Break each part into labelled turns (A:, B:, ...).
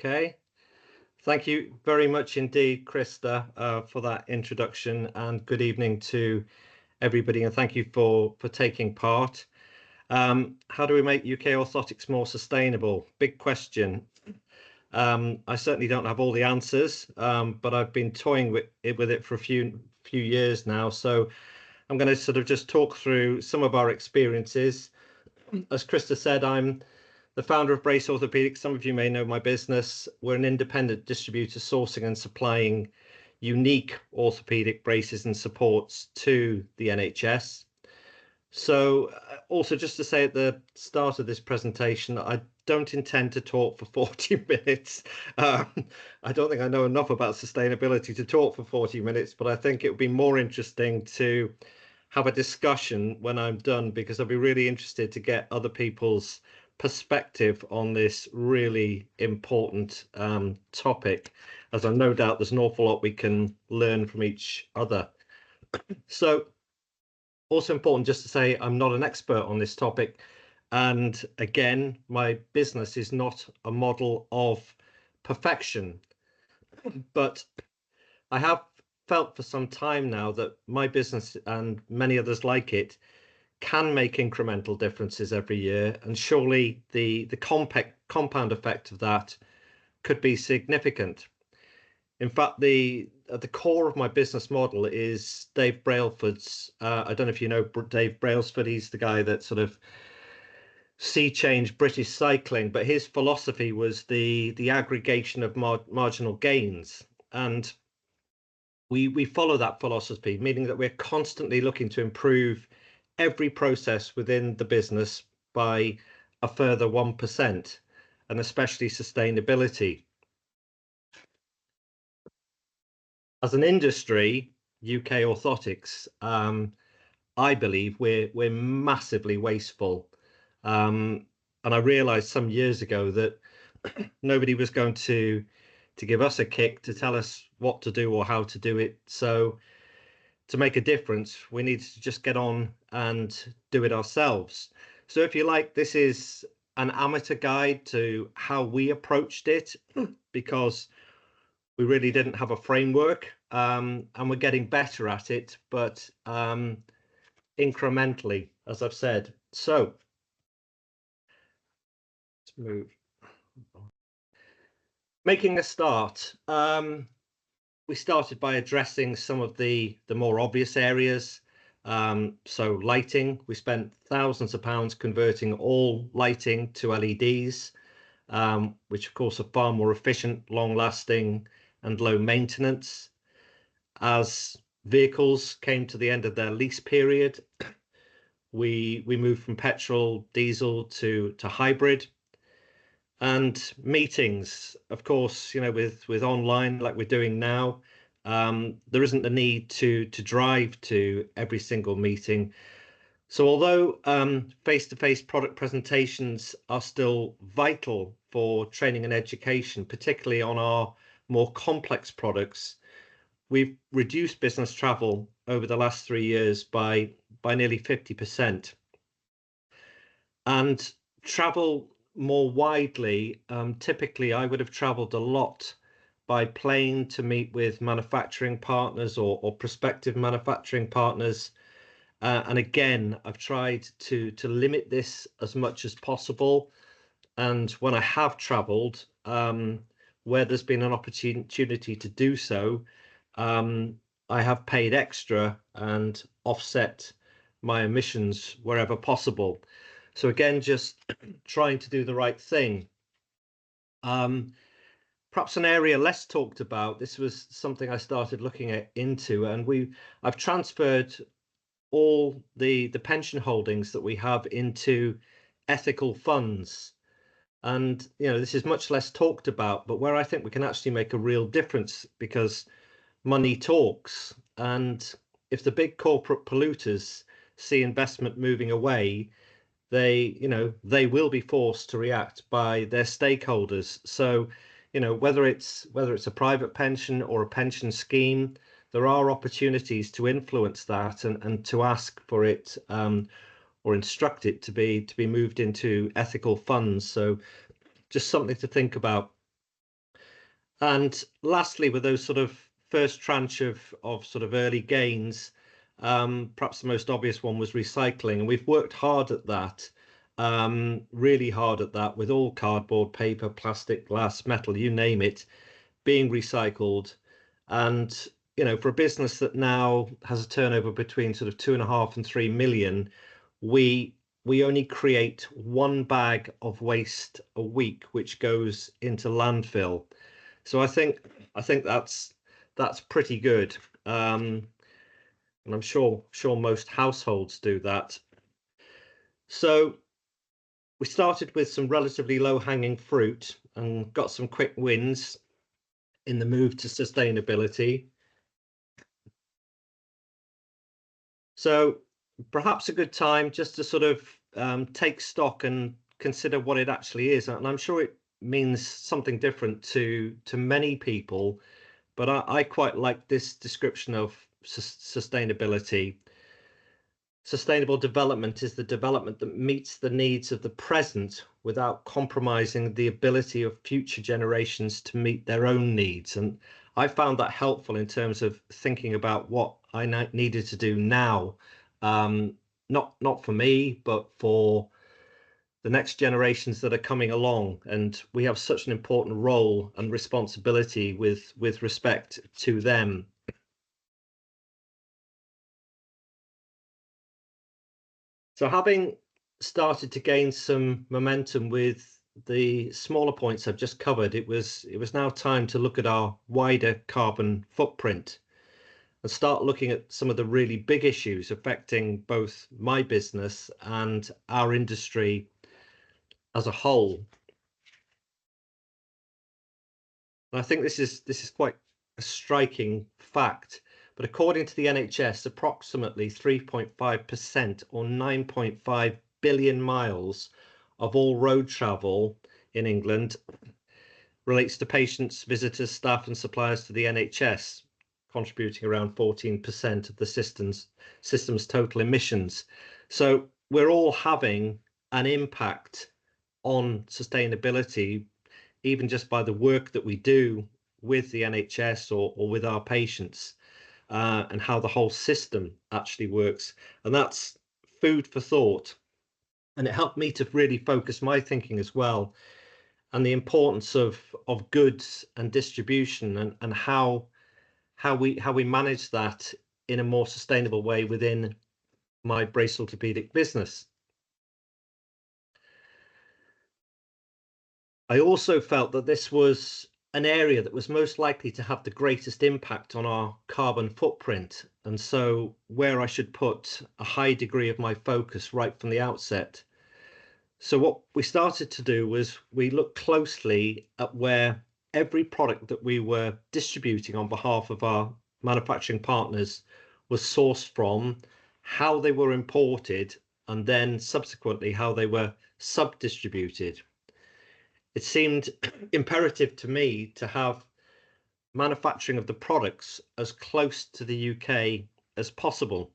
A: Okay. Thank you very much indeed, Krista, for that introduction, and good evening to everybody, and thank you for taking part. How do we make UK orthotics more sustainable? Big question. I certainly don't have all the answers, but I've been toying with it for a few years now. So I'm going to sort of just talk through some of our experiences. As Krista said, I'm the founder of Brace Orthopedics. Some of you may know my business. We're an independent distributor sourcing and supplying unique orthopedic braces and supports to the NHS. So also just to say at the start of this presentation, I don't intend to talk for 40 minutes. I don't think I know enough about sustainability to talk for 40 minutes, but I think it would be more interesting to have a discussion when I'm done, because I'll be really interested to get other people's perspective on this really important topic, as I no doubt there's an awful lot we can learn from each other. So also important just to say I'm not an expert on this topic, and again, my business is not a model of perfection, but I have felt for some time now that my business and many others like it can make incremental differences every year, and surely the compound effect of that could be significant. In fact, at the core of my business model is Dave Brailsford's. I don't know if you know Dave Brailsford. He's the guy that sort of sea changed British cycling, but his philosophy was the aggregation of marginal gains, and we follow that philosophy, meaning that we're constantly looking to improve every process within the business by a further 1%, and especially sustainability. As an industry, UK orthotics, I believe we're massively wasteful. And I realized some years ago that nobody was going to give us a kick to tell us what to do or how to do it. So to make a difference, we need to just get on and do it ourselves. So if you like, this is an amateur guide to how we approached it, because we really didn't have a framework, and we're getting better at it, but incrementally, as I've said. So let's move. Making a start. We started by addressing some of the more obvious areas. So lighting, we spent thousands of pounds converting all lighting to LEDs, which of course are far more efficient, long lasting and low maintenance. As vehicles came to the end of their lease period, we moved from petrol, diesel to hybrid. And meetings, of course, with online like we're doing now, there isn't the need to drive to every single meeting. So although face-to-face product presentations are still vital for training and education, particularly on our more complex products, we've reduced business travel over the last 3 years by nearly 50%. And travel more widely, typically I would have traveled a lot by plane to meet with manufacturing partners or prospective manufacturing partners. And again, I've tried to limit this as much as possible. And when I have traveled, where there's been an opportunity to do so, I have paid extra and offset my emissions wherever possible. So again, just trying to do the right thing. Perhaps an area less talked about, this was something I started looking into, and I've transferred all the pension holdings that we have into ethical funds. And this is much less talked about, but where I think we can actually make a real difference, because money talks, and if the big corporate polluters see investment moving away, they will be forced to react by their stakeholders. So whether it's a private pension or a pension scheme, there are opportunities to influence that and to ask for it, or instruct it to be moved into ethical funds. So just something to think about. And lastly, with those sort of first tranche of sort of early gains, perhaps the most obvious one was recycling. And we've worked hard at that, really hard at that, with all cardboard, paper, plastic, glass, metal, you name it, being recycled. And, for a business that now has a turnover between sort of 2.5 and 3 million, we we only create one bag of waste a week, which goes into landfill. So I think that's pretty good. And I'm sure most households do that. So we started with some relatively low-hanging fruit and got some quick wins in the move to sustainability. So perhaps a good time just to sort of take stock and consider what it actually is. And I'm sure it means something different to many people, but I quite like this description of sustainability. Sustainable development is the development that meets the needs of the present without compromising the ability of future generations to meet their own needs. And I found that helpful in terms of thinking about what I needed to do now, not for me, but for the next generations that are coming along. And we have such an important role and responsibility with respect to them. So having started to gain some momentum with the smaller points I've just covered, it was now time to look at our wider carbon footprint and start looking at some of the really big issues affecting both my business and our industry as a whole. And I think this is quite a striking fact. But according to the NHS, approximately 3.5% or 9.5 billion miles of all road travel in England relates to patients, visitors, staff, and suppliers to the NHS, contributing around 14% of the system's total emissions. So we're all having an impact on sustainability, even just by the work that we do with the NHS or with our patients, and how the whole system actually works. And that's food for thought. And it helped me to really focus my thinking as well, and the importance of goods and distribution, and how we manage that in a more sustainable way within my brace orthopedic business. I also felt that this was an area that was most likely to have the greatest impact on our carbon footprint, and so where I should put a high degree of my focus right from the outset. So what we started to do was we looked closely at where every product that we were distributing on behalf of our manufacturing partners was sourced from, how they were imported, and then subsequently how they were sub-distributed. It seemed imperative to me to have manufacturing of the products as close to the UK as possible.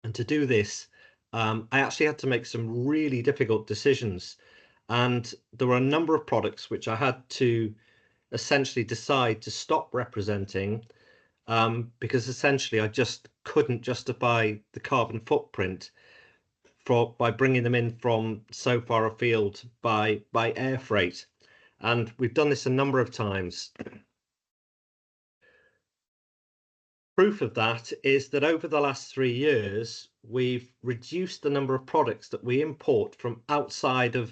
A: And to do this, I actually had to make some really difficult decisions. And there were a number of products which I had to essentially decide to stop representing, because essentially I just couldn't justify the carbon footprint by bringing them in from so far afield by air freight. And we've done this a number of times. Proof of that is that over the last 3 years, we've reduced the number of products that we import from outside of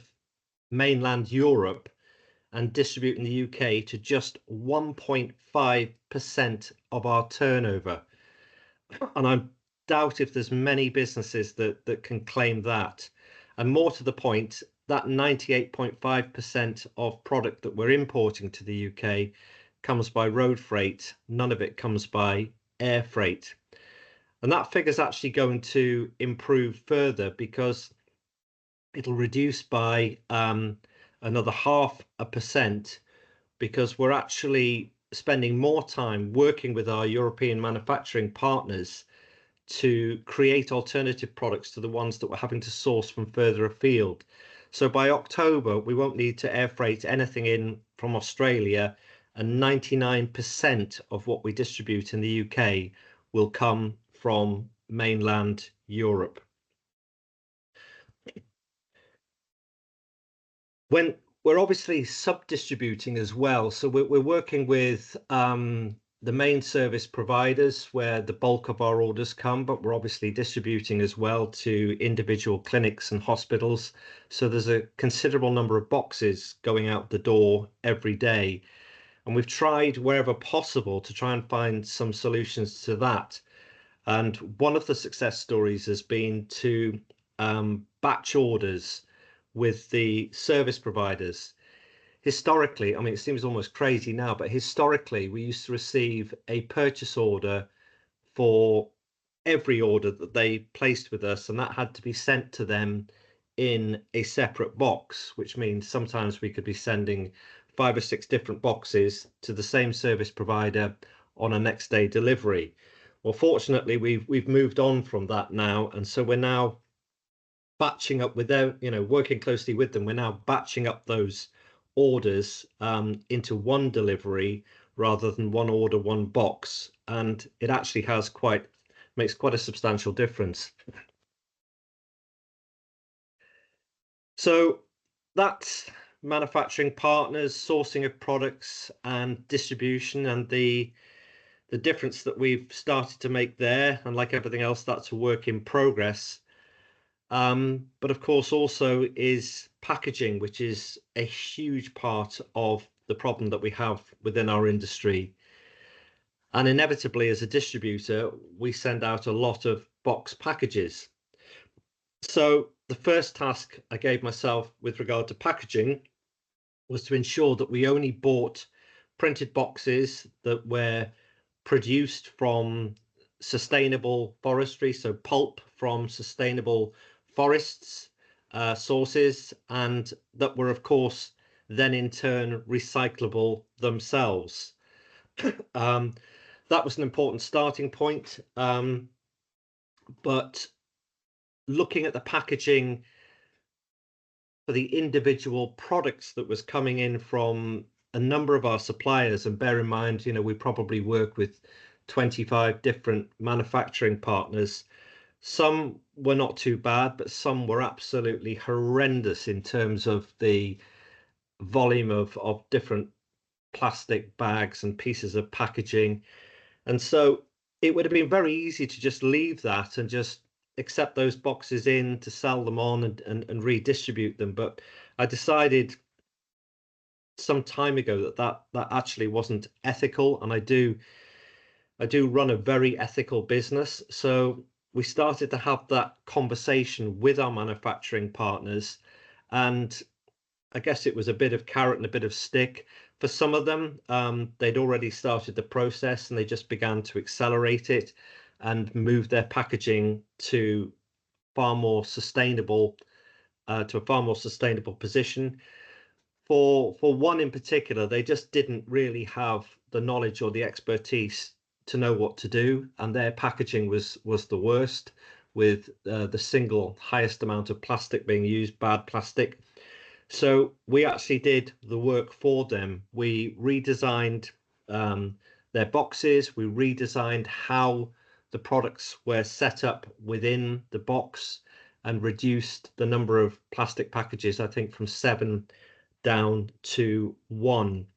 A: mainland Europe and distribute in the UK to just 1.5% of our turnover. And I doubt if there's many businesses that can claim that. And more to the point, that 98.5% of product that we're importing to the UK comes by road freight. None of it comes by air freight. And that figure is actually going to improve further because it'll reduce by another 0.5%, because we're actually spending more time working with our European manufacturing partners to create alternative products to the ones that we're having to source from further afield. So by October, we won't need to air freight anything in from Australia, and 99% of what we distribute in the UK will come from mainland Europe. When we're obviously sub-distributing as well, so we're working with the main service providers where the bulk of our orders come, but we're obviously distributing as well to individual clinics and hospitals. So there's a considerable number of boxes going out the door every day. And we've tried wherever possible to try and find some solutions to that. And one of the success stories has been to batch orders with the service providers. Historically, I mean, it seems almost crazy now, but historically, we used to receive a purchase order for every order that they placed with us, and that had to be sent to them in a separate box, which means sometimes we could be sending 5 or 6 different boxes to the same service provider on a next day delivery. Well, fortunately, we've moved on from that now, and so we're now batching up with them, working closely with them. We're now batching up those orders into one delivery rather than one order, one box, and it actually makes quite a substantial difference. So that's manufacturing partners, sourcing of products, and distribution, and the difference that we've started to make there. And like everything else, that's a work in progress. But of course also is packaging, which is a huge part of the problem that we have within our industry. And inevitably, as a distributor, we send out a lot of box packages. So the first task I gave myself with regard to packaging was to ensure that we only bought printed boxes that were produced from sustainable forestry, so pulp from sustainable forests sources, and that were, of course, then in turn recyclable themselves. That was an important starting point, but looking at the packaging for the individual products that was coming in from a number of our suppliers, and bear in mind, we probably work with 25 different manufacturing partners. Some were not too bad, but some were absolutely horrendous in terms of the volume of different plastic bags and pieces of packaging. And so it would have been very easy to just leave that and just accept those boxes in to sell them on and redistribute them. But I decided some time ago that actually wasn't ethical, and I do run a very ethical business. So we started to have that conversation with our manufacturing partners, and I guess it was a bit of carrot and a bit of stick. For some of them, they'd already started the process and they just began to accelerate it and move their packaging to a far more sustainable position. For one in particular, they just didn't really have the knowledge or the expertise to know what to do, and their packaging was the worst, with the single highest amount of plastic being used, bad plastic. So we actually did the work for them. We redesigned their boxes. We redesigned how the products were set up within the box and reduced the number of plastic packages, I think, from 7 down to 1.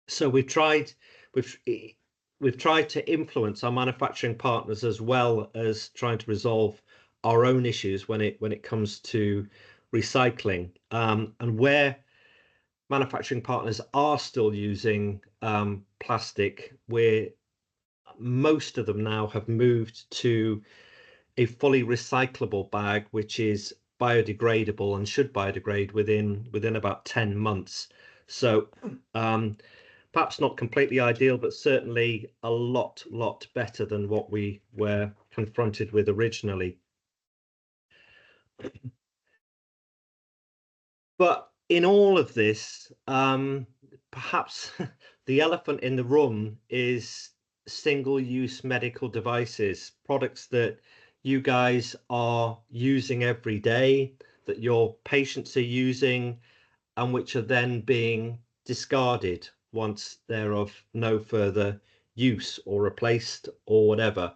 A: So we've tried to influence our manufacturing partners as well as trying to resolve our own issues when it comes to recycling, and where manufacturing partners are still using plastic, where most of them now have moved to a fully recyclable bag, which is biodegradable and should biodegrade within about 10 months. So perhaps not completely ideal, but certainly a lot better than what we were confronted with originally. But in all of this, perhaps the elephant in the room is single-use medical devices, products that you guys are using every day, that your patients are using, and which are then being discarded. once they're of no further use or replaced or whatever.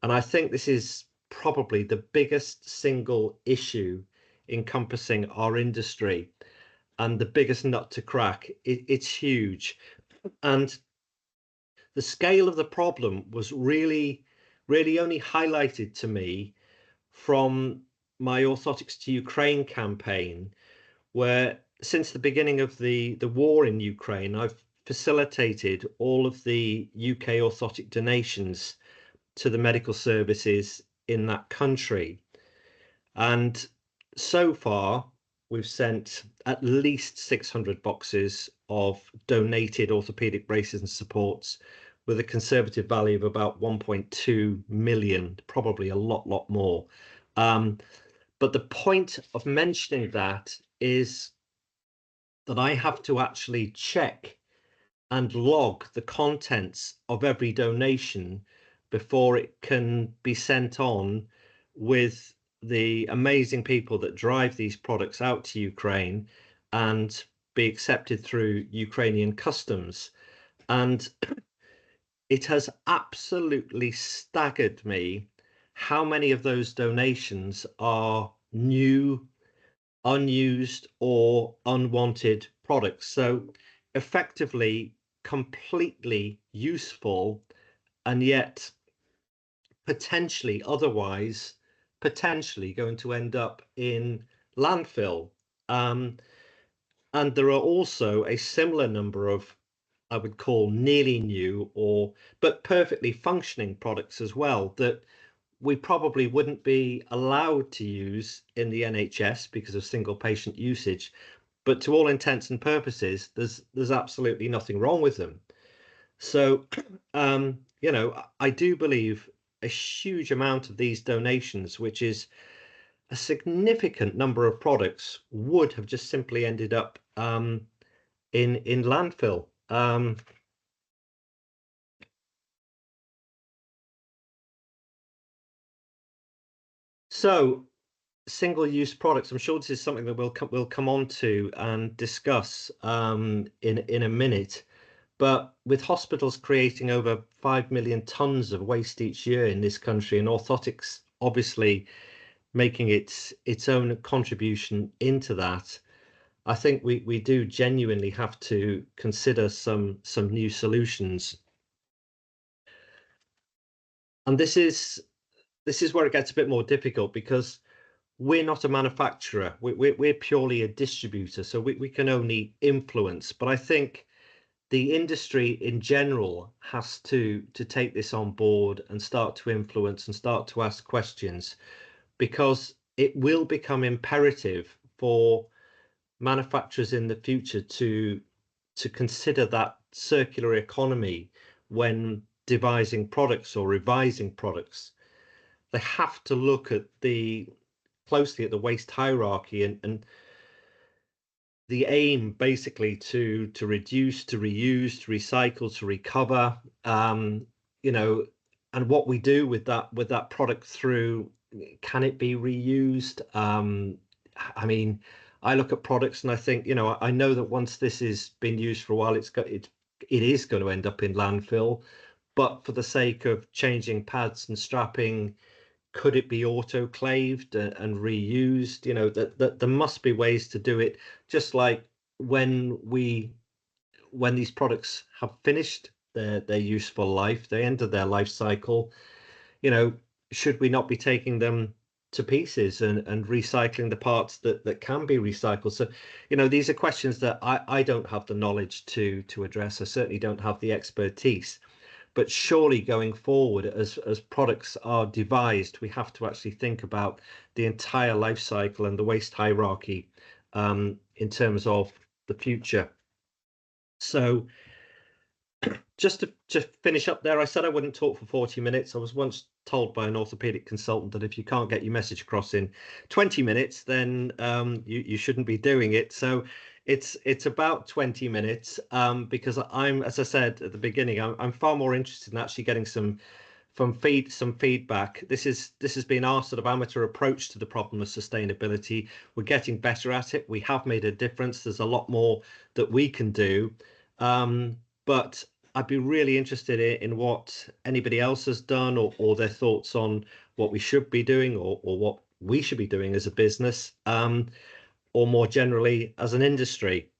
A: And I think this is probably the biggest single issue encompassing our industry and the biggest nut to crack. It's huge. And the scale of the problem was really only highlighted to me from my Orthotics to Ukraine campaign, where since the beginning of the war in Ukraine, I've facilitated all of the UK orthotic donations to the medical services in that country. And so far, we've sent at least 600 boxes of donated orthopedic braces and supports with a conservative value of about 1.2 million, probably a lot more. But the point of mentioning that is that I have to actually check and log the contents of every donation before it can be sent on with the amazing people that drive these products out to Ukraine and be accepted through Ukrainian customs. And it has absolutely staggered me how many of those donations are new, unused, or unwanted products. So effectively, completely useful, and yet potentially going to end up in landfill. Um, and there are also a similar number of, I would call nearly new or but perfectly functioning products as well that we probably wouldn't be allowed to use in the NHS because of single patient usage, but to all intents and purposes, there's absolutely nothing wrong with them. So, I do believe a huge amount of these donations, which is a significant number of products, would have just simply ended up in landfill. So single-use products. I'm sure this is something that we'll come on to and discuss in a minute. But with hospitals creating over 5 million tons of waste each year in this country, and orthotics obviously making its own contribution into that, I think we do genuinely have to consider some new solutions. And this is where it gets a bit more difficult because we're not a manufacturer. We're purely a distributor, so we can only influence. But I think the industry in general has to take this on board and start to influence and start to ask questions, because it will become imperative for manufacturers in the future to consider that circular economy when devising products or revising products. They have to look at the closely at the waste hierarchy and the aim basically to reduce, to reuse, to recycle, to recover, you know, and what we do with that product through, can it be reused? I mean, I look at products and I think, I know that once this has been used for a while, it is going to end up in landfill, but for the sake of changing pads and strapping, could it be autoclaved and reused? That there must be ways to do it, just like when these products have finished their useful life, they enter their life cycle, you know should we not be taking them to pieces and recycling the parts that can be recycled? So these are questions that I don't have the knowledge to address. I certainly don't have the expertise. But surely going forward, as products are devised, we have to actually think about the entire life cycle and the waste hierarchy in terms of the future. So just to finish up there, I said I wouldn't talk for 40 minutes. I was once told by an orthopedic consultant that if you can't get your message across in 20 minutes, then you shouldn't be doing it. So it's about 20 minutes because as I said at the beginning, I'm far more interested in actually getting some feedback. This has been our sort of amateur approach to the problem of sustainability. We're getting better at it. We have made a difference. There's a lot more that we can do. But I'd be really interested in what anybody else has done, or their thoughts on what we should be doing, or what we should be doing as a business, or more generally as an industry.